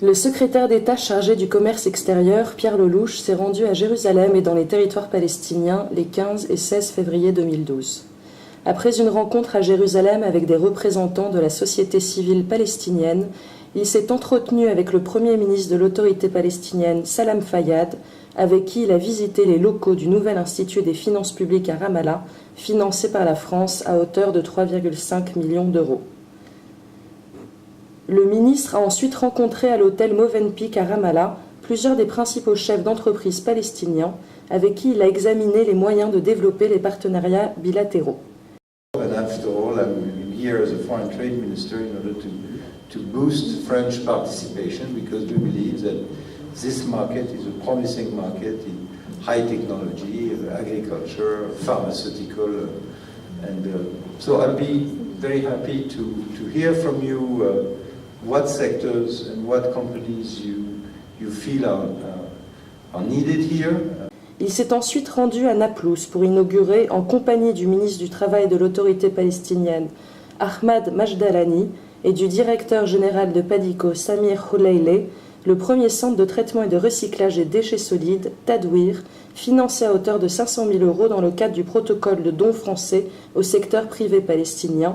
Le secrétaire d'État chargé du commerce extérieur, Pierre Lellouche, s'est rendu à Jérusalem et dans les territoires palestiniens les 15 et 16 février 2012. Après une rencontre à Jérusalem avec des représentants de la société civile palestinienne, il s'est entretenu avec le Premier ministre de l'autorité palestinienne, Salam Fayyad, avec qui il a visité les locaux du nouvel Institut des finances publiques à Ramallah, financé par la France à hauteur de 3,5 millions d'euros. Le ministre a ensuite rencontré à l'hôtel Movenpick à Ramallah plusieurs des principaux chefs d'entreprise palestiniens avec qui il a examiné les moyens de développer les partenariats bilatéraux. And after all, I'm here as a foreign trade minister in order to boost French participation because we believe that this market is a promising market in high technology, agriculture, pharmaceutical, and so I'll be very happy to hear from you what sectors and what companies you feel are needed here. Il s'est ensuite rendu à Naplouse pour inaugurer, en compagnie du ministre du Travail de l'autorité palestinienne, Ahmad Majdalani, et du directeur général de Padico, Samir Houleile, le premier centre de traitement et de recyclage des déchets solides, Tadouir, financé à hauteur de 500 000 € dans le cadre du protocole de dons français au secteur privé palestinien,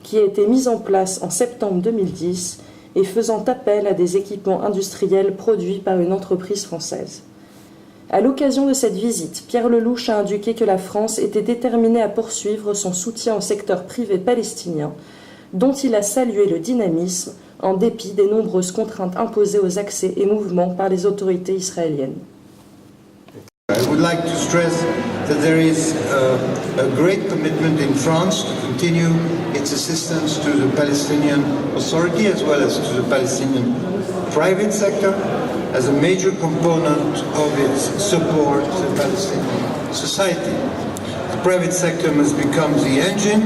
qui a été mis en place en septembre 2010 et faisant appel à des équipements industriels produits par une entreprise française. À l'occasion de cette visite, Pierre Lellouche a indiqué que la France était déterminée à poursuivre son soutien au secteur privé palestinien, dont il a salué le dynamisme en dépit des nombreuses contraintes imposées aux accès et mouvements par les autorités israéliennes. I would like to stress that there is a great commitment in France to continue its assistance to the Palestinian Authority as well as to the Palestinian private sector as a major component of its support to the Palestinian society. The private sector must become the engine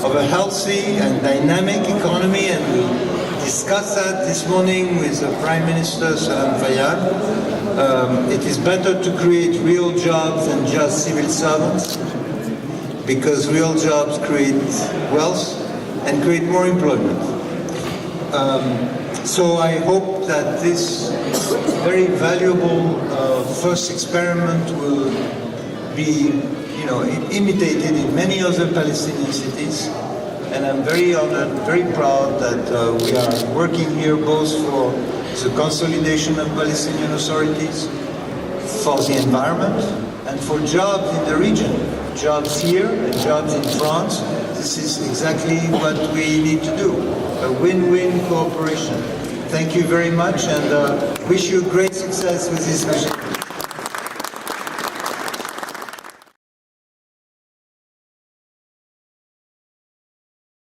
of a healthy and dynamic economy, and we discussed that this morning with the Prime Minister Salam Fayyad. It is better to create real jobs than just civil servants, because real jobs create wealth and create more employment. So I hope that this very valuable first experiment will be, imitated in many other Palestinian cities. And I'm very honored, very proud that we are working here both for the consolidation of Palestinian authorities, for the environment, and for jobs in the region. Jobs here and jobs in France. This is exactly what we need to do. A win-win cooperation. Thank you very much and wish you great success with this mission.